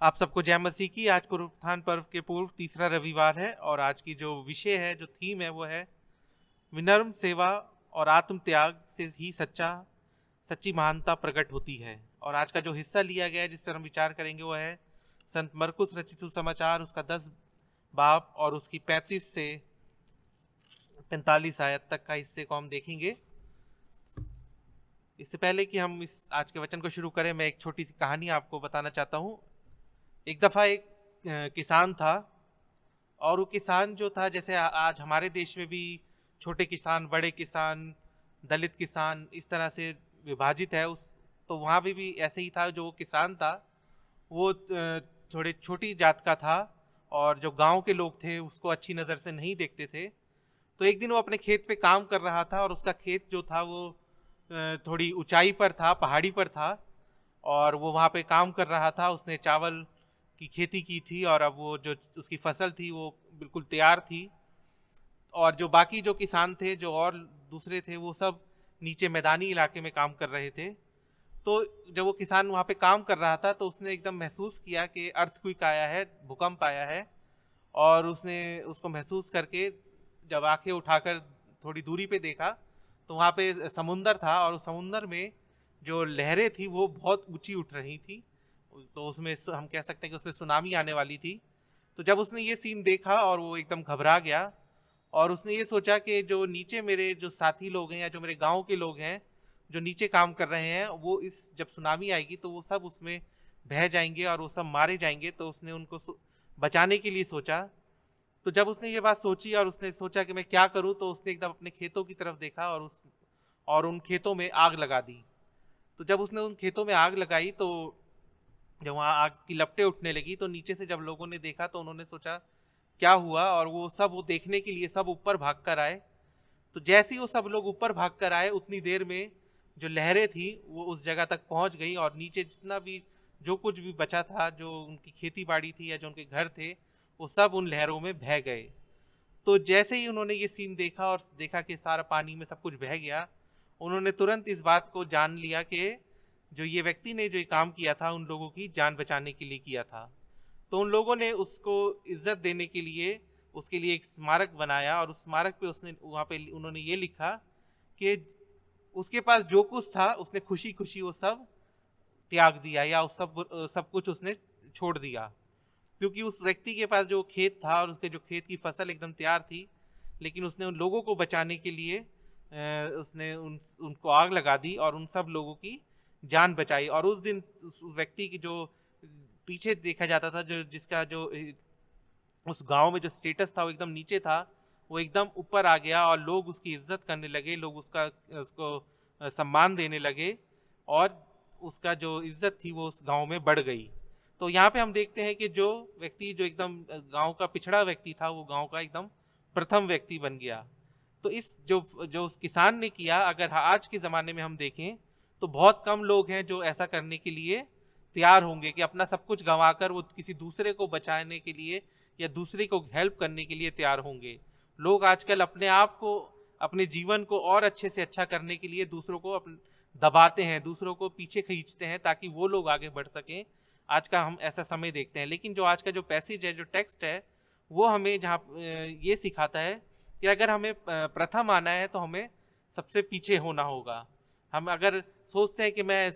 आप सबको जय मसीह की। आज पुनरुत्थान पर्व के पूर्व तीसरा रविवार है और आज की जो विषय है, जो थीम है, वो है विनम्र सेवा और आत्म त्याग से ही सच्ची महानता प्रकट होती है। और आज का जो हिस्सा लिया गया है, जिस पर हम विचार करेंगे, वो है संत मरकुस रचित सुसमाचार, उसका 10 बाब और उसकी 35 से 45 आयत तक का हिस्से को हम देखेंगे। इससे पहले कि हम इस आज के वचन को शुरू करें, मैं एक छोटी सी कहानी आपको बताना चाहता हूँ। एक दफ़ा एक किसान था, और वो किसान जो था, जैसे आज हमारे देश में भी छोटे किसान, बड़े किसान, दलित किसान इस तरह से विभाजित है, उस तो वहाँ भी ऐसे ही था। जो किसान था वो थोड़े छोटी जात का था, और जो गांव के लोग थे उसको अच्छी नज़र से नहीं देखते थे। तो एक दिन वो अपने खेत पे काम कर रहा था, और उसका खेत जो था वो थोड़ी ऊंचाई पर था, पहाड़ी पर था, और वो वहाँ पे काम कर रहा था। उसने चावल की खेती की थी, और अब वो जो उसकी फसल थी वो बिल्कुल तैयार थी। और जो बाकी जो किसान थे, जो और दूसरे थे, वो सब नीचे मैदानी इलाके में काम कर रहे थे। तो जब वो किसान वहाँ पे काम कर रहा था, तो उसने एकदम महसूस किया कि अर्थक्वेक आया है, भूकंप आया है। और उसने उसको महसूस करके जब आंखें उठाकर थोड़ी दूरी पे देखा, तो वहाँ पे समुंदर था, और उस समुंदर में जो लहरें थी वो बहुत ऊंची उठ रही थी। तो उसमें हम कह सकते हैं कि उसमें सुनामी आने वाली थी। तो जब उसने ये सीन देखा, और वो एकदम घबरा गया, और उसने ये सोचा कि जो नीचे मेरे जो साथी लोग हैं, या जो मेरे गांव के लोग हैं जो नीचे काम कर रहे हैं, वो इस जब सुनामी आएगी तो वो सब उसमें बह जाएंगे और वो सब मारे जाएंगे। तो उसने उनको बचाने के लिए सोचा। तो जब उसने ये बात सोची और उसने सोचा कि मैं क्या करूं, तो उसने एकदम अपने खेतों की तरफ देखा, और उन खेतों में आग लगा दी। तो जब उसने उन खेतों में आग लगाई, तो जब वहाँ आग की लपटें उठने लगी, तो नीचे से जब लोगों ने देखा, तो उन्होंने सोचा क्या हुआ, और वो देखने के लिए सब ऊपर भाग कर आए। तो जैसे ही वो सब लोग ऊपर भाग कर आए, उतनी देर में जो लहरें थी वो उस जगह तक पहुंच गई, और नीचे जितना भी जो कुछ भी बचा था, जो उनकी खेती बाड़ी थी या जो उनके घर थे, वो सब उन लहरों में बह गए। तो जैसे ही उन्होंने ये सीन देखा, और देखा कि सारा पानी में सब कुछ बह गया, उन्होंने तुरंत इस बात को जान लिया कि जो ये व्यक्ति ने जो ये काम किया था, उन लोगों की जान बचाने के लिए किया था। तो उन लोगों ने उसको इज्जत देने के लिए उसके लिए एक स्मारक बनाया, और उस स्मारक पे उसने वहाँ पे उन्होंने ये लिखा कि उसके पास जो कुछ था उसने खुशी खुशी वो सब त्याग दिया, या उस सब कुछ उसने छोड़ दिया। क्योंकि उस व्यक्ति के पास जो खेत था, और उसके जो खेत की फसल एकदम तैयार थी, लेकिन उसने उन लोगों को बचाने के लिए उसने उनको आग लगा दी, और उन सब लोगों की जान बचाई। और उस दिन उस व्यक्ति की जो पीछे देखा जाता था, जो जिसका जो उस गांव में जो स्टेटस था वो एकदम नीचे था, वो एकदम ऊपर आ गया, और लोग उसकी इज्जत करने लगे, लोग उसको सम्मान देने लगे, और उसका जो इज्जत थी वो उस गांव में बढ़ गई। तो यहाँ पे हम देखते हैं कि जो व्यक्ति जो एकदम गांव का पिछड़ा व्यक्ति था, वो गांव का एकदम प्रथम व्यक्ति बन गया। तो इस जो जो उस किसान ने किया, अगर आज के ज़माने में हम देखें, तो बहुत कम लोग हैं जो ऐसा करने के लिए तैयार होंगे कि अपना सब कुछ गंवाकर वो किसी दूसरे को बचाने के लिए या दूसरे को हेल्प करने के लिए तैयार होंगे। लोग आजकल अपने आप को, अपने जीवन को और अच्छे से अच्छा करने के लिए दूसरों को दबाते हैं, दूसरों को पीछे खींचते हैं, ताकि वो लोग आगे बढ़ सकें। आज का हम ऐसा समय देखते हैं। लेकिन जो आज का जो पैसेज है, जो टेक्स्ट है, वो हमें जहाँ ये सिखाता है कि अगर हमें प्रथम आना है, तो हमें सबसे पीछे होना होगा। हम अगर सोचते हैं कि मैं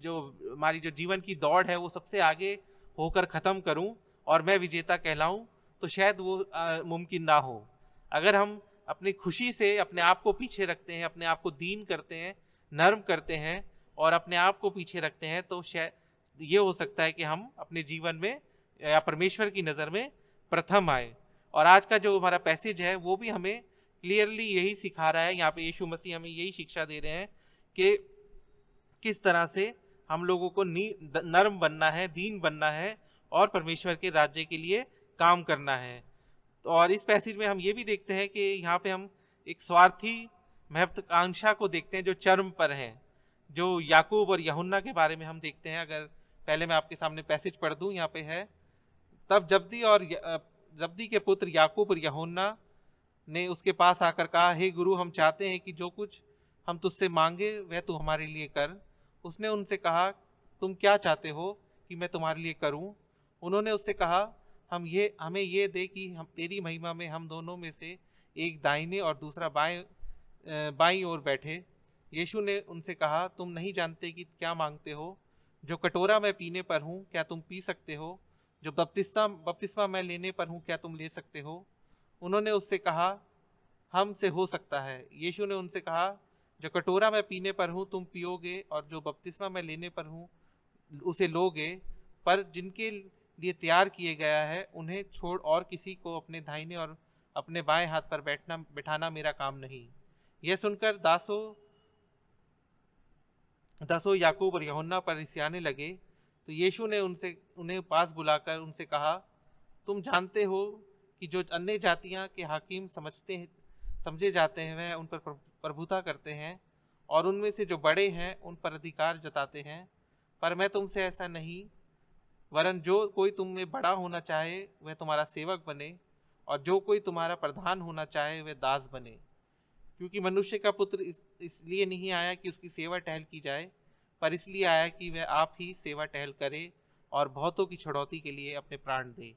जो हमारी जो जीवन की दौड़ है वो सबसे आगे होकर ख़त्म करूं और मैं विजेता कहलाऊं, तो शायद वो मुमकिन ना हो। अगर हम अपनी खुशी से अपने आप को पीछे रखते हैं, अपने आप को दीन करते हैं, नर्म करते हैं, और अपने आप को पीछे रखते हैं, तो शायद ये हो सकता है कि हम अपने जीवन में या परमेश्वर की नज़र में प्रथम आए। और आज का जो हमारा पैसेज है वो भी हमें क्लियरली यही सिखा रहा है। यहाँ पे यीशु मसीह हमें यही शिक्षा दे रहे हैं कि किस तरह से हम लोगों को नर्म बनना है, दीन बनना है, और परमेश्वर के राज्य के लिए काम करना है। और इस पैसेज में हम ये भी देखते हैं कि यहाँ पे हम एक स्वार्थी महत्वाकांक्षा को देखते हैं जो चरम पर है। जो याकूब और यूहन्ना के बारे में हम देखते हैं। अगर पहले मैं आपके सामने पैसेज पढ़ दूं, यहाँ पे है, तब जब्दी के पुत्र याकूब और यूहन्ना ने उसके पास आकर कहा, हे गुरु, हम चाहते हैं कि जो कुछ हम तुझसे मांगे वह तू हमारे लिए कर। उसने उनसे कहा, तुम क्या चाहते हो कि मैं तुम्हारे लिए करूं? उन्होंने उससे कहा, हमें ये दे कि हम तेरी महिमा में हम दोनों में से एक दाहिने और दूसरा बाईं ओर बैठे। यीशु ने उनसे कहा, तुम नहीं जानते कि क्या मांगते हो। जो कटोरा मैं पीने पर हूँ क्या तुम पी सकते हो? जो बपतिस्मा मैं लेने पर हूँ क्या तुम ले सकते हो? उन्होंने उससे कहा, हमसे हो सकता है। यीशु ने उनसे कहा, जो कटोरा मैं पीने पर हूँ तुम पियोगे, और जो बपतिस्मा मैं लेने पर हूँ उसे लोगे, पर जिनके लिए तैयार किए गया है उन्हें छोड़ और किसी को अपने दाहिने और अपने बाएं हाथ पर बैठाना मेरा काम नहीं। यह सुनकर दसों याकूब और यूहन्ना पर रिसियाने लगे। तो यीशु ने उन्हें पास बुलाकर उनसे कहा, तुम जानते हो कि जो अन्य जातियां के हाकिम समझे जाते हैं वह उन पर प्रभुता करते हैं, और उनमें से जो बड़े हैं उन पर अधिकार जताते हैं। पर मैं तुमसे ऐसा नहीं, वरन जो कोई तुम में बड़ा होना चाहे वह तुम्हारा सेवक बने, और जो कोई तुम्हारा प्रधान होना चाहे वह दास बने। क्योंकि मनुष्य का पुत्र इसलिए नहीं आया कि उसकी सेवा टहल की जाए, पर इसलिए आया कि वह आप ही सेवा टहल करे और बहुतों की छुड़ौती के लिए अपने प्राण दे।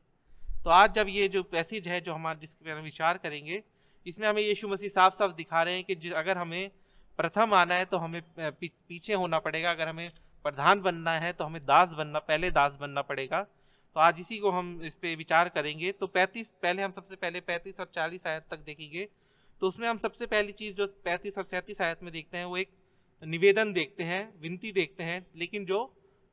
तो आज जब ये जो पैसेज है जो हमारे जिसके पर हम विचार करेंगे, इसमें हमें यीशु मसीह साफ साफ दिखा रहे हैं कि अगर हमें प्रथम आना है तो हमें पीछे होना पड़ेगा। अगर हमें प्रधान बनना है तो हमें पहले दास बनना पड़ेगा। तो आज इसी को हम इस पे विचार करेंगे। तो हम सबसे पहले 35 और 40 आयत तक देखेंगे। तो उसमें हम सबसे पहली चीज़ जो 35 और 37 आयत में देखते हैं वो एक निवेदन देखते हैं, विनती देखते हैं, लेकिन जो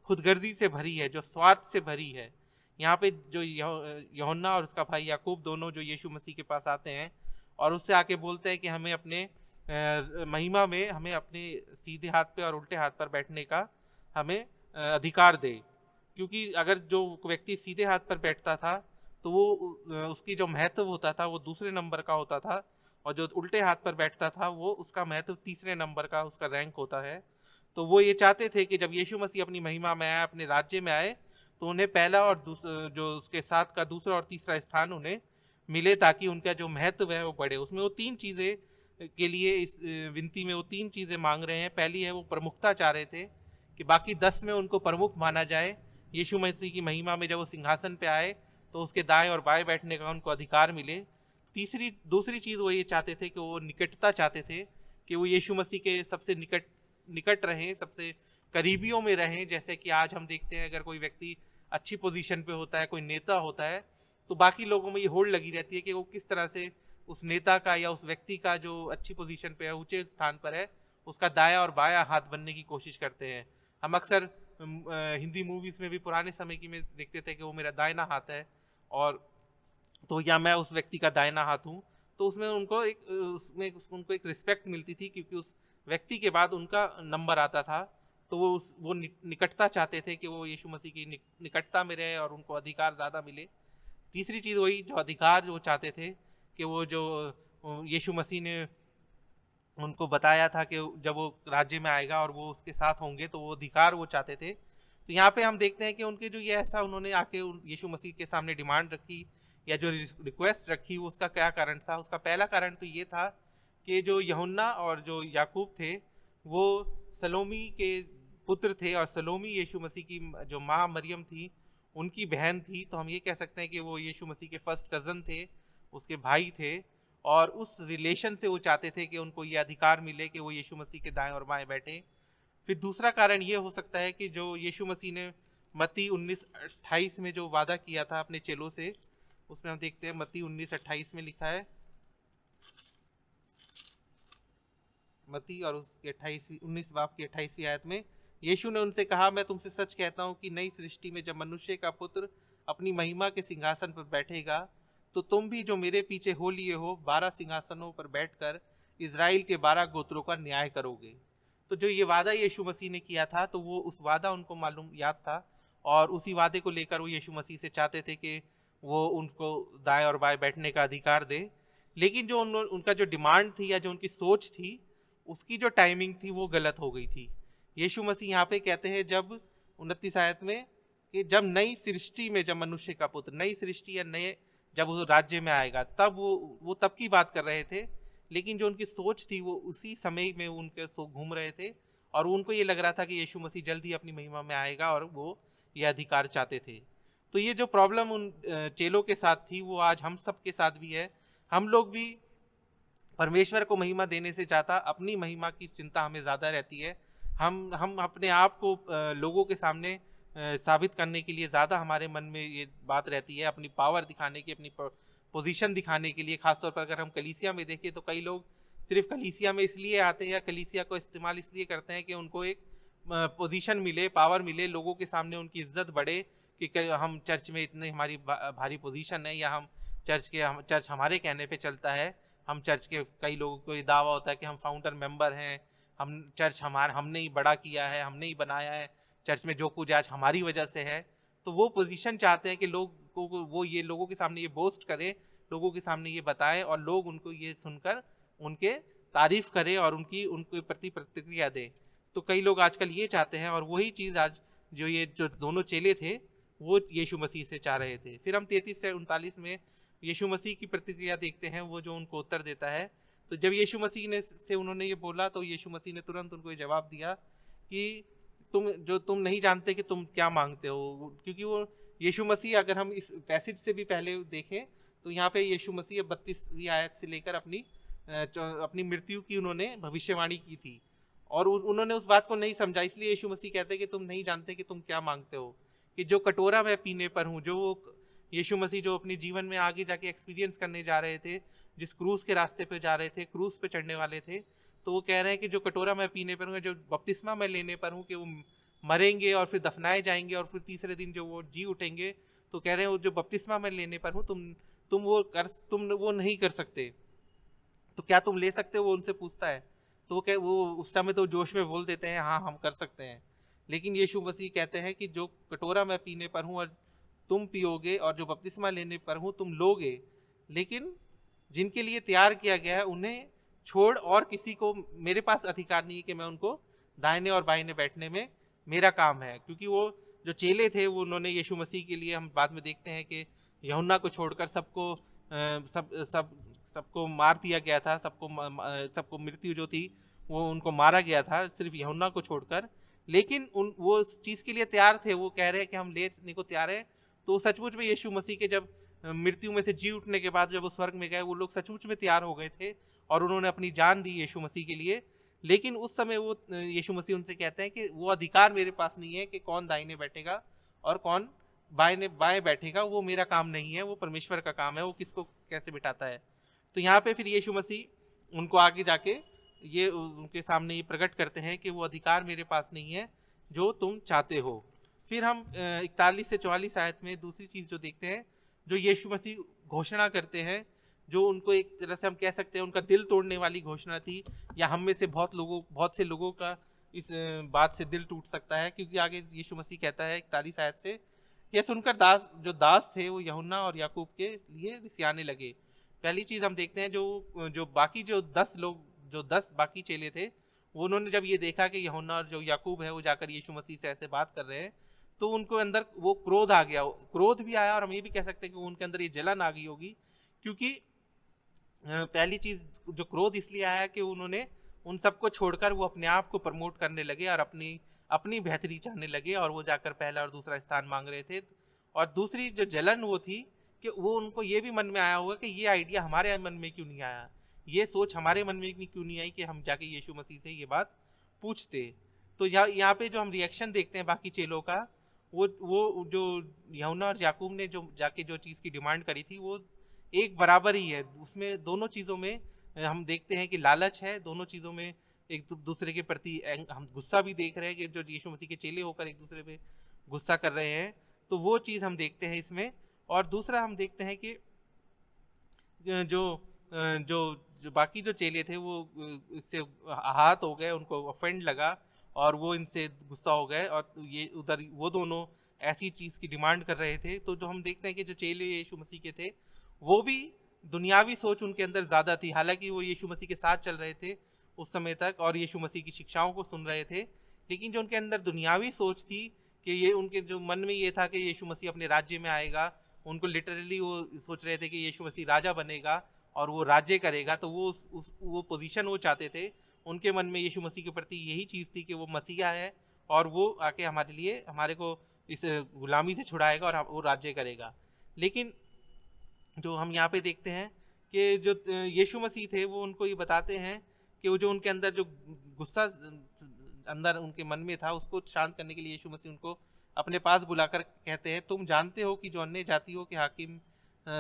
खुदगर्दी से भरी है, जो स्वार्थ से भरी है। यहाँ पे जो यूहन्ना और उसका भाई याकूब दोनों जो यीशु मसीह के पास आते हैं और उससे आके बोलते हैं कि हमें अपने महिमा में हमें अपने सीधे हाथ पे और उल्टे हाथ पर बैठने का हमें अधिकार दे। क्योंकि अगर जो व्यक्ति सीधे हाथ पर बैठता था तो वो उसकी जो महत्व होता था वो दूसरे नंबर का होता था, और जो उल्टे हाथ पर बैठता था वो उसका महत्व तीसरे नंबर का उसका रैंक होता है। तो वो ये चाहते थे कि जब यीशु मसीह अपनी महिमा में आए, अपने राज्य में आए, तो उन्हें पहला और जो उसके साथ का दूसरा और तीसरा स्थान उन्हें मिले, ताकि उनका जो महत्व है वो बढ़े। उसमें वो 3 चीज़ें के लिए इस विनती में वो 3 चीज़ें मांग रहे हैं। पहली है वो प्रमुखता चाह रहे थे कि बाकी 10 में उनको प्रमुख माना जाए। यीशु मसीह की महिमा में जब वो सिंहासन पे आए तो उसके दाएं और बाएं बैठने का उनको अधिकार मिले। दूसरी चीज़ वो ये चाहते थे कि वो निकटता चाहते थे, कि वो यीशु मसीह के सबसे निकट रहें, सबसे करीबियों में रहें। जैसे कि आज हम देखते हैं अगर कोई व्यक्ति अच्छी पोजीशन पे होता है, कोई नेता होता है, तो बाकी लोगों में ये होड़ लगी रहती है कि वो किस तरह से उस नेता का या उस व्यक्ति का जो अच्छी पोजीशन पे है, ऊंचे स्थान पर है, उसका दाया और बाया हाथ बनने की कोशिश करते हैं। हम अक्सर हिंदी मूवीज़ में भी पुराने समय की में देखते थे कि वो मेरा दाहिना हाथ है, और तो या मैं उस व्यक्ति का दाहिना हाथ हूँ। तो उसमें उनको एक रिस्पेक्ट मिलती थी, क्योंकि उस व्यक्ति के बाद उनका नंबर आता था। तो वो निकटता चाहते थे कि वो यीशु मसीह की निकटता में रहे और उनको अधिकार ज़्यादा मिले। तीसरी चीज़ वही जो अधिकार जो चाहते थे कि वो जो यीशु मसीह ने उनको बताया था कि जब वो राज्य में आएगा और वो उसके साथ होंगे, तो वो अधिकार वो चाहते थे। तो यहाँ पे हम देखते हैं कि उनके जो ये ऐसा उन्होंने आके यीशु मसीह के सामने डिमांड रखी या जो रिक्वेस्ट रखी, उसका क्या कारण था? उसका पहला कारण तो ये था कि जो यूहन्ना और जो याकूब थे वो सलोमी के पुत्र थे, और सलोमी यीशु मसीह की जो माँ मरियम थी उनकी बहन थी। तो हम ये कह सकते हैं कि वो यीशु मसीह के फर्स्ट कज़न थे, उसके भाई थे, और उस रिलेशन से वो चाहते थे कि उनको ये अधिकार मिले कि वो यीशु मसीह के दाएं और बाएं बैठे। फिर दूसरा कारण ये हो सकता है कि जो यीशु मसीह ने मत्ती 19:28 में जो वादा किया था अपने चेलों से, उसमें हम देखते हैं मत्ती 19:28 में लिखा है, मत्ती और उसके 19 बाब की 28वीं आयत में यीशु ने उनसे कहा, मैं तुमसे सच कहता हूँ कि नई सृष्टि में जब मनुष्य का पुत्र अपनी महिमा के सिंहासन पर बैठेगा, तो तुम भी जो मेरे पीछे हो लिए हो 12 सिंहासनों पर बैठकर इजराइल के 12 गोत्रों का न्याय करोगे। तो जो ये वादा यीशु मसीह ने किया था, तो वो उस वादा उनको मालूम याद था, और उसी वादे को लेकर वो यीशु मसीह से चाहते थे कि वो उनको दाएं और बाएं बैठने का अधिकार दे। लेकिन जो उनका जो डिमांड थी या जो उनकी सोच थी, उसकी जो टाइमिंग थी वो गलत हो गई थी। यीशु मसीह यहाँ पे कहते हैं जब 29 आयत में कि जब नई सृष्टि में जब मनुष्य का पुत्र नई सृष्टि या नए जब वो राज्य में आएगा, तब वो तब की बात कर रहे थे। लेकिन जो उनकी सोच थी वो उसी समय में उनके घूम रहे थे, और उनको ये लग रहा था कि यीशु मसीह जल्दी अपनी महिमा में आएगा और वो ये अधिकार चाहते थे। तो ये जो प्रॉब्लम उन चेलों के साथ थी वो आज हम सब के साथ भी है। हम लोग भी परमेश्वर को महिमा देने से ज़्यादा अपनी महिमा की चिंता हमें ज़्यादा रहती है। हम अपने आप को लोगों के सामने साबित करने के लिए ज़्यादा हमारे मन में ये बात रहती है, अपनी पावर दिखाने की, अपनी पोजीशन दिखाने के लिए। खासतौर पर अगर हम कलीसिया में देखें तो कई लोग सिर्फ कलीसिया में इसलिए आते हैं या कलीसिया को इस्तेमाल इसलिए करते हैं कि उनको एक पोजीशन मिले, पावर मिले, लोगों के सामने उनकी इज्जत बढ़े कि हम चर्च में इतने हमारी भारी पोजीशन है, या हम चर्च हमारे कहने पे चलता है। हम चर्च के कई लोगों को ये दावा होता है कि हम फाउंडर मेंबर हैं, हम चर्च हमने ही बड़ा किया है, हमने ही बनाया है, चर्च में जो कुछ आज हमारी वजह से है। तो वो पोजीशन चाहते हैं कि लोगों को वो ये लोगों के सामने ये बोस्ट करें, लोगों के सामने ये बताएं और लोग उनको ये सुनकर उनके तारीफ करें और उनके प्रति प्रतिक्रिया दें। तो कई लोग आजकल ये चाहते हैं, और वही चीज़ आज जो दोनों चेले थे वो यीशु मसीह से चाह रहे थे। फिर हम 33 से 39 में यीशु मसीह की प्रतिक्रिया देखते हैं, वो जो उनको उत्तर देता है। तो जब यीशु मसीह ने से उन्होंने ये बोला तो यीशु मसीह ने तुरंत उनको ये जवाब दिया कि तुम नहीं जानते कि तुम क्या मांगते हो। क्योंकि वो यीशु मसीह, अगर हम इस पैसेज से भी पहले देखें तो यहाँ पे यीशु मसीह 32वीं आयत से लेकर अपनी मृत्यु की उन्होंने भविष्यवाणी की थी, और उन्होंने उस बात को नहीं समझा। इसलिए यीशु मसीह कहते हैं कि तुम नहीं जानते कि तुम क्या मांगते हो। कि जो कटोरा मैं पीने पर हूँ, जो वो यीशु मसीह जो अपनी जीवन में आगे जाके एक्सपीरियंस करने जा रहे थे, जिस क्रूस के रास्ते पे जा रहे थे, क्रूस पे चढ़ने वाले थे, तो वो कह रहे हैं कि जो कटोरा मैं पीने पर हूँ, जो बपतिस्मा मैं लेने पर हूँ, कि वो मरेंगे और फिर दफनाए जाएंगे और फिर तीसरे दिन जो वो जी उठेंगे। तो कह रहे हैं वो जो बपतिस्मा मैं लेने पर हूँ, तुम वो नहीं कर सकते, तो क्या तुम ले सकते हो, वो उनसे पूछता है। तो वो उस समय तो जोश में बोल देते हैं हाँ हम कर सकते हैं। लेकिन यीशु मसीह कहते हैं कि जो कटोरा मैं पीने पर हूँ और तुम पियोगे, और जो बपतिस्मा लेने पर हूँ तुम लोगे, लेकिन जिनके लिए तैयार किया गया है उन्हें छोड़ और किसी को मेरे पास अधिकार नहीं है कि मैं उनको दाहिने और बाहिने बैठने में मेरा काम है। क्योंकि वो जो चेले थे वो उन्होंने यीशु मसीह के लिए, हम बाद में देखते हैं कि यूहन्ना को छोड़कर सबको मार दिया गया था, सबको मृत्यु जो थी वो उनको मारा गया था, सिर्फ यूहन्ना को छोड़कर। लेकिन वो उस चीज़ के लिए तैयार थे, वो कह रहे हैं कि हम लेने को तैयार हैं। तो सचमुच में यीशु मसीह के जब मृत्यु में से जी उठने के बाद जब वो स्वर्ग में गए, वो लोग सचमुच में तैयार हो गए थे और उन्होंने अपनी जान दी यीशु मसीह के लिए। लेकिन उस समय वो यीशु मसीह उनसे कहते हैं कि वो अधिकार मेरे पास नहीं है कि कौन दाहिने बैठेगा और कौन बाएं बैठेगा, वो मेरा काम नहीं है, वो परमेश्वर का काम है, वो किसको कैसे बिठाता है। तो यहाँ पे फिर यीशु मसीह उनको आगे जाके ये उनके सामने ये प्रकट करते हैं कि वो अधिकार मेरे पास नहीं है जो तुम चाहते हो। फिर हम 41 से 44 आयत में दूसरी चीज़ जो देखते हैं, जो यीशु मसीह घोषणा करते हैं, जो उनको एक तरह से हम कह सकते हैं उनका दिल तोड़ने वाली घोषणा थी, या हम में से बहुत से लोगों का इस बात से दिल टूट सकता है। क्योंकि आगे यीशु मसीह कहता है 41 आयत से, यह सुनकर दास थे वो यूहन्ना और याकूब के लिए रिसियाने लगे। पहली चीज़ हम देखते हैं जो बाकी जो 10 बाकी चेले थे, वो उन्होंने जब ये देखा कि यूहन्ना और जो याकूब है वो जाकर यीशु मसीह से ऐसे बात कर रहे हैं, तो उनको अंदर वो क्रोध आ गया, क्रोध भी आया, और हम ये भी कह सकते हैं कि उनके अंदर ये जलन आ गई होगी। क्योंकि पहली चीज़ जो क्रोध इसलिए आया कि उन्होंने उन सबको छोड़कर वो अपने आप को प्रमोट करने लगे और अपनी बेहतरी चाहने लगे, और वो जाकर पहला और दूसरा स्थान मांग रहे थे। और दूसरी जो जलन वो थी कि वो उनको ये भी मन में आया होगा कि ये आइडिया हमारे मन में क्यों नहीं आया, ये सोच हमारे मन में क्यों नहीं आई कि हम जाके यीशु मसीह से ये बात पूछते। तो यहाँ पे जो हम रिएक्शन देखते हैं बाकी चेलों का, वो जो यूहन्ना और याकूब ने जो जाके जो चीज़ की डिमांड करी थी वो एक बराबर ही है। उसमें दोनों चीज़ों में हम देखते हैं कि लालच है, दोनों चीज़ों में एक दूसरे के प्रति हम गुस्सा भी देख रहे हैं कि जो यीशु मसीह के चेले होकर एक दूसरे पे गुस्सा कर रहे हैं। तो वो चीज़ हम देखते हैं इसमें। और दूसरा हम देखते हैं कि जो बाकी जो चेले थे वो इससे आहत हो गए, उनको ऑफेंड लगा और वो इनसे गुस्सा हो गए, और ये उधर वो दोनों ऐसी चीज़ की डिमांड कर रहे थे। तो जो हम देखते हैं कि जो चेले यीशु मसीह के थे वो भी दुनियावी सोच उनके अंदर ज़्यादा थी। हालांकि वो यीशु मसीह के साथ चल रहे थे उस समय तक और यीशु मसीह की शिक्षाओं को सुन रहे थे, लेकिन जो उनके अंदर दुनियावी सोच थी कि ये उनके जो मन में ये था कि यीशु मसीह अपने राज्य में आएगा, उनको लिटरली वो सोच रहे थे कि यीशु मसीह राजा बनेगा और वो राज्य करेगा। तो वो पोजीशन वो चाहते थे। उनके मन में यीशु मसीह के प्रति यही चीज़ थी कि वो मसीहा है और वो आके हमारे लिए हमारे को इस गुलामी से छुड़ाएगा और वो राज्य करेगा। लेकिन जो हम यहाँ पे देखते हैं कि जो यीशु मसीह थे वो उनको ये बताते हैं कि वो जो उनके अंदर जो गुस्सा अंदर उनके मन में था उसको शांत करने के लिए यीशु मसीह उनको अपने पास बुलाकर कहते हैं, तुम जानते हो कि जो अन्य जातियों के हाकिम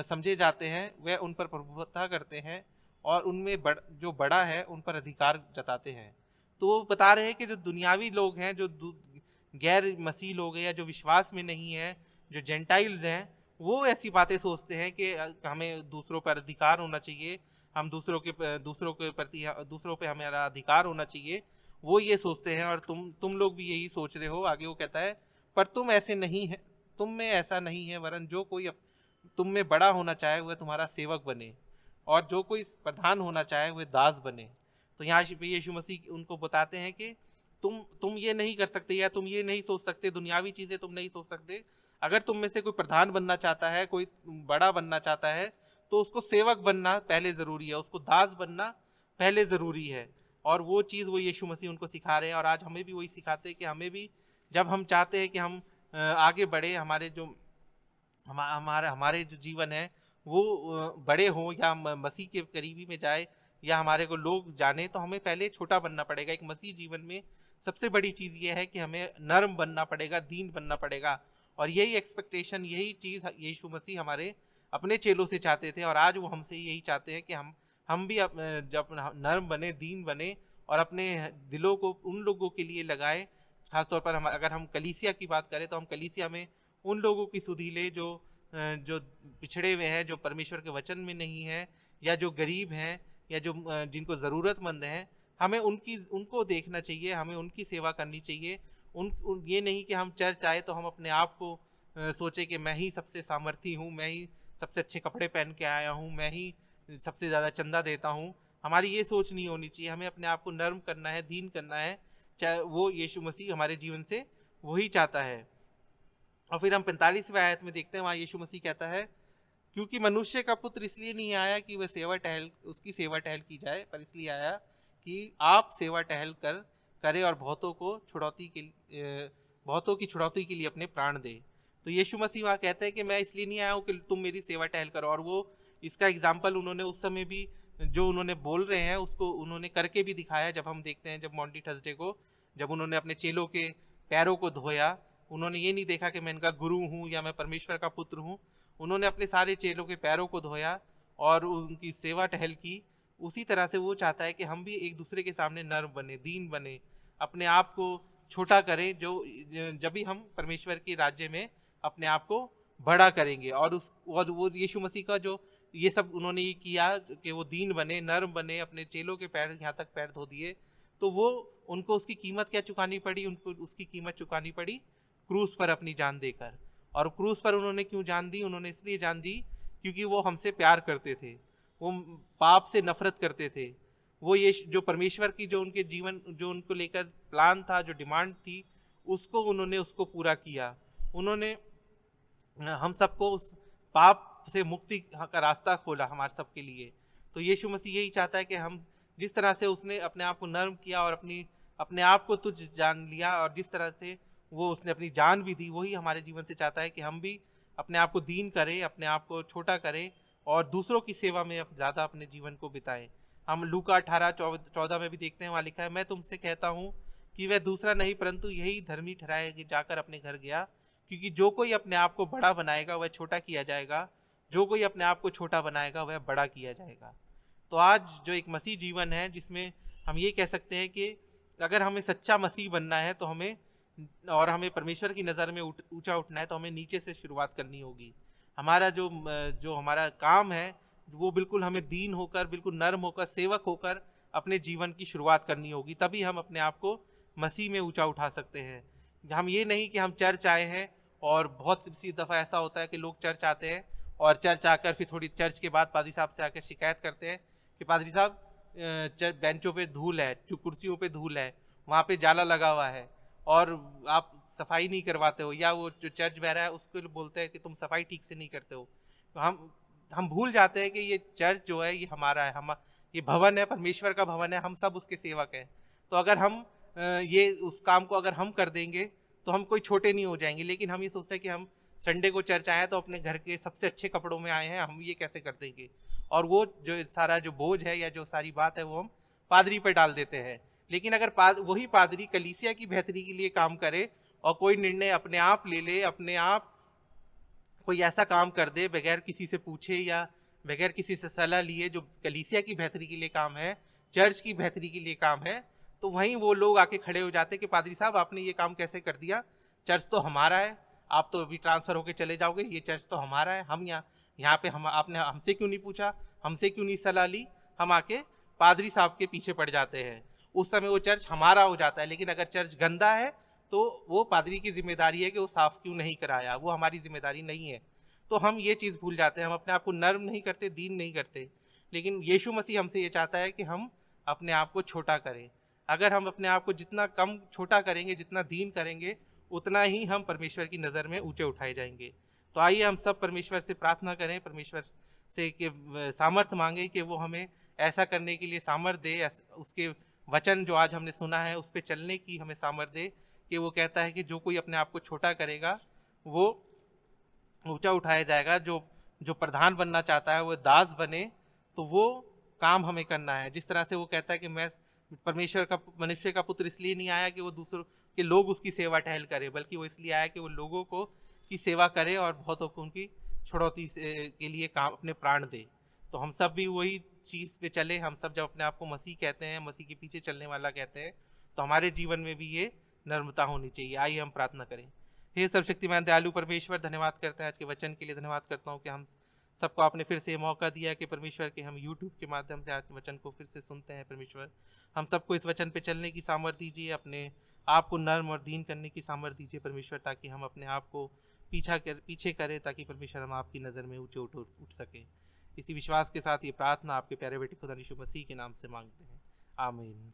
समझे जाते हैं वह उन पर प्रभुत्व करते हैं और उनमें जो बड़ा है उन पर अधिकार जताते हैं। तो वो बता रहे हैं कि जो दुनियावी लोग हैं, जो गैर मसीह लोग हैं या जो विश्वास में नहीं है, जो जेंटाइल्स हैं, वो ऐसी बातें सोचते हैं कि हमें दूसरों पर अधिकार होना चाहिए, हम दूसरों के प्रति दूसरों पे हमारा अधिकार होना चाहिए, वो ये सोचते हैं। और तुम लोग भी यही सोच रहे हो। आगे वो कहता है, पर तुम ऐसे नहीं है, तुम में ऐसा नहीं है, वरन जो कोई तुम में बड़ा होना चाहे वह तुम्हारा सेवक बने, और जो कोई प्रधान होना चाहे वह दास बने। तो यहाँ यीशु मसीह उनको बताते हैं कि तुम ये नहीं कर सकते, या तुम ये नहीं सोच सकते, दुनियावी चीज़ें तुम नहीं सोच सकते। अगर तुम में से कोई प्रधान बनना चाहता है, कोई बड़ा बनना चाहता है, तो उसको सेवक बनना पहले ज़रूरी है, उसको दास बनना पहले ज़रूरी है। और वो चीज़ वो यीशु मसीह उनको सिखा रहे हैं। और आज हमें भी वही सिखाते हैं कि हमें भी जब हम चाहते हैं कि हम आगे बढ़े, हमारे जो जीवन है वो बड़े हों या मसीह के करीबी में जाए या हमारे को लोग जाने, तो हमें पहले छोटा बनना पड़ेगा। एक मसीह जीवन में सबसे बड़ी चीज़ ये है कि हमें नर्म बनना पड़ेगा, दीन बनना पड़ेगा। और यही एक्सपेक्टेशन, यही चीज़ यीशु मसीह हमारे अपने चेलों से चाहते थे, और आज वो हमसे यही चाहते हैं कि हम भी जब नर्म बने, दीन बने, और अपने दिलों को उन लोगों के लिए लगाएं। खासतौर पर अगर हम कलीसिया की बात करें, तो हम कलीसिया में उन लोगों की सुधि ले जो पिछड़े हुए हैं, जो परमेश्वर के वचन में नहीं है, या जो गरीब हैं, या जो जिनको ज़रूरतमंद हैं। हमें उनको देखना चाहिए, हमें उनकी सेवा करनी चाहिए। ये नहीं कि हम चर्च आए तो हम अपने आप को सोचे कि मैं ही सबसे सामर्थी हूँ, मैं ही सबसे अच्छे कपड़े पहन के आया हूँ, मैं ही सबसे ज़्यादा चंदा देता हूँ। हमारी ये सोच नहीं होनी चाहिए। हमें अपने आप को नर्म करना है, दीन करना है, चाहे वो यीशु मसीह हमारे जीवन से वही चाहता है। और फिर हम 45वें आयत में देखते हैं, वहाँ यीशु मसीह कहता है, क्योंकि मनुष्य का पुत्र इसलिए नहीं आया कि वह उसकी सेवा टहल की जाए, पर इसलिए आया कि आप सेवा टहल करें और बहुतों की छुड़ौती के लिए अपने प्राण दे। तो यीशु मसीह वहाँ कहते हैं कि मैं इसलिए नहीं आया हूँ कि तुम मेरी सेवा टहल करो। और वो इसका एग्जाम्पल उन्होंने उस समय भी जो उन्होंने बोल रहे हैं उसको उन्होंने करके भी दिखाया। जब हम देखते हैं, जब मॉन्टी थर्सडे को जब उन्होंने अपने चेलों के पैरों को धोया, उन्होंने ये नहीं देखा कि मैं इनका गुरु हूँ या मैं परमेश्वर का पुत्र हूँ। उन्होंने अपने सारे चेलों के पैरों को धोया और उनकी सेवा टहल की। उसी तरह से वो चाहता है कि हम भी एक दूसरे के सामने नर्म बने, दीन बने, अपने आप को छोटा करें, जब भी हम परमेश्वर के राज्य में अपने आप को बड़ा करेंगे। और वो यीशु मसीह का जो ये सब उन्होंने ये किया कि वो दीन बने, नर्म बने, अपने चेलों के पैर यहाँ तक पैर धो दिए, तो वो उनको उसकी कीमत क्या चुकानी पड़ी? उनको उसकी कीमत चुकानी पड़ी क्रूस पर अपनी जान देकर। और क्रूस पर उन्होंने क्यों जान दी? उन्होंने इसलिए जान दी क्योंकि वो हमसे प्यार करते थे, वो पाप से नफरत करते थे। वो ये जो परमेश्वर की जो उनके जीवन, जो उनको लेकर प्लान था, जो डिमांड थी, उन्होंने उसको पूरा किया। उन्होंने हम सबको उस पाप से मुक्ति का रास्ता खोला हमारे सबके लिए। तो यीशु मसीह यही चाहता है कि हम जिस तरह से उसने अपने आप को नर्म किया और अपने आप को तुच्छ जान लिया, और जिस तरह से वो उसने अपनी जान भी दी, वही हमारे जीवन से चाहता है कि हम भी अपने आप को दीन करें, अपने आप को छोटा करें और दूसरों की सेवा में ज़्यादा अपने जीवन को बिताएं। हम लूका 18:14 में भी देखते हैं, वहाँ लिखा है, मैं तुमसे कहता हूँ कि वह दूसरा नहीं परंतु यही धर्मी ठहराया कि जाकर अपने घर गया, क्योंकि जो कोई अपने आप को बड़ा बनाएगा वह छोटा किया जाएगा, जो कोई अपने आप को छोटा बनाएगा वह बड़ा किया जाएगा। तो आज जो एक मसीह जीवन है, जिसमें हम ये कह सकते हैं कि अगर हमें सच्चा मसीह बनना है तो हमें परमेश्वर की नज़र में ऊंचा उठना है, तो हमें नीचे से शुरुआत करनी होगी। हमारा जो हमारा काम है वो बिल्कुल हमें दीन होकर, बिल्कुल नर्म होकर, सेवक होकर अपने जीवन की शुरुआत करनी होगी। तभी हम अपने आप को मसीह में ऊंचा उठा सकते हैं। हम ये नहीं कि हम चर्च आए हैं, और बहुत सी दफ़ा ऐसा होता है कि लोग चर्च आते हैं और चर्च आकर फिर थोड़ी चर्च के बाद पादरी साहब से आकर शिकायत करते हैं कि पादरी साहब बेंचों पे धूल है, जो कुर्सियों पे धूल है, वहाँ पे जाला लगा हुआ है और आप सफाई नहीं करवाते हो, या वो जो चर्च बह रहा है उसको बोलते हैं कि तुम सफाई ठीक से नहीं करते हो। तो हम भूल जाते हैं कि ये चर्च जो है ये हमारा है, ये भवन है, परमेश्वर का भवन है, हम सब उसके सेवक हैं। तो अगर हम ये उस काम को अगर हम कर देंगे तो हम कोई छोटे नहीं हो जाएंगे, लेकिन हम ये सोचते हैं कि हम संडे को चर्च आए हैं तो अपने घर के सबसे अच्छे कपड़ों में आए हैं, हम ये कैसे कर देंगे, और वो जो सारा जो बोझ है या जो सारी बात है वो हम पादरी पर डाल देते हैं। लेकिन अगर वही पादरी कलीसिया की बेहतरी के लिए काम करे और कोई निर्णय अपने आप ले ले, अपने आप कोई ऐसा काम कर दे बगैर किसी से पूछे या बगैर किसी से सलाह लिए, जो कलीसिया की बेहतरी के लिए काम है, चर्च की बेहतरी के लिए काम है, तो वहीं वो लोग आके खड़े हो जाते कि पादरी साहब आपने ये काम कैसे कर दिया, चर्च तो हमारा है, आप तो अभी ट्रांसफ़र होके चले जाओगे, ये चर्च तो हमारा है, हम यहाँ पे हम आपने हमसे क्यों नहीं पूछा, हमसे क्यों नहीं सलाह ली। हम आके पादरी साहब के पीछे पड़ जाते हैं, उस समय वो चर्च हमारा हो जाता है। लेकिन अगर चर्च गंदा है तो वो पादरी की जिम्मेदारी है कि वो साफ़ क्यों नहीं कराया, वो हमारी जिम्मेदारी नहीं है। तो हम ये चीज़ भूल जाते हैं, हम अपने आप को नर्म नहीं करते, दीन नहीं करते। लेकिन यीशु मसीह हमसे ये चाहता है कि हम अपने आप को छोटा करें। अगर हम अपने आप को जितना कम छोटा करेंगे, जितना दीन करेंगे, उतना ही हम परमेश्वर की नज़र में ऊंचे उठाए जाएंगे। तो आइए हम सब परमेश्वर से प्रार्थना करें, परमेश्वर से कि सामर्थ्य मांगे कि वो हमें ऐसा करने के लिए सामर्थ्य दे, उसके वचन जो आज हमने सुना है उस पर चलने की हमें सामर्थ्य दे, कि वो कहता है कि जो कोई अपने आप को छोटा करेगा वो ऊंचा उठाया जाएगा, जो प्रधान बनना चाहता है वो दास बने। तो वो काम हमें करना है। जिस तरह से वो कहता है कि मैं परमेश्वर का मनुष्य का पुत्र इसलिए नहीं आया कि वो दूसरों के लोग उसकी सेवा टहल करे, बल्कि वो इसलिए आया कि वो लोगों को की सेवा करे और बहुतों को उनकी छुड़ौती के लिए काम अपने प्राण दे। तो हम सब भी वही चीज़ पे चले। हम सब जब अपने आप को मसीह कहते हैं, मसीह के पीछे चलने वाला कहते हैं, तो हमारे जीवन में भी ये नर्मता होनी चाहिए। आइए हम प्रार्थना करें। हे सर्वशक्तिमान दयालु परमेश्वर, धन्यवाद करते हैं आज के वचन के लिए। धन्यवाद करता हूँ कि हम सबको आपने फिर से मौका दिया कि परमेश्वर के हम यूट्यूब के माध्यम से आज के वचन को फिर से सुनते हैं। परमेश्वर हम सबको इस वचन पे चलने की सामर्थ्य दीजिए, अपने आप को नर्म और दीन करने की सामर्थ्य दीजिए परमेश्वर, ताकि हम अपने आप को पीछे करें, ताकि परमेश्वर हम आपकी नज़र में ऊँचे उठ सकें। इसी विश्वास के साथ ये प्रार्थना आपके प्यारे बेटे खुदा यीशु मसीह के नाम से मांगते हैं, आमीन।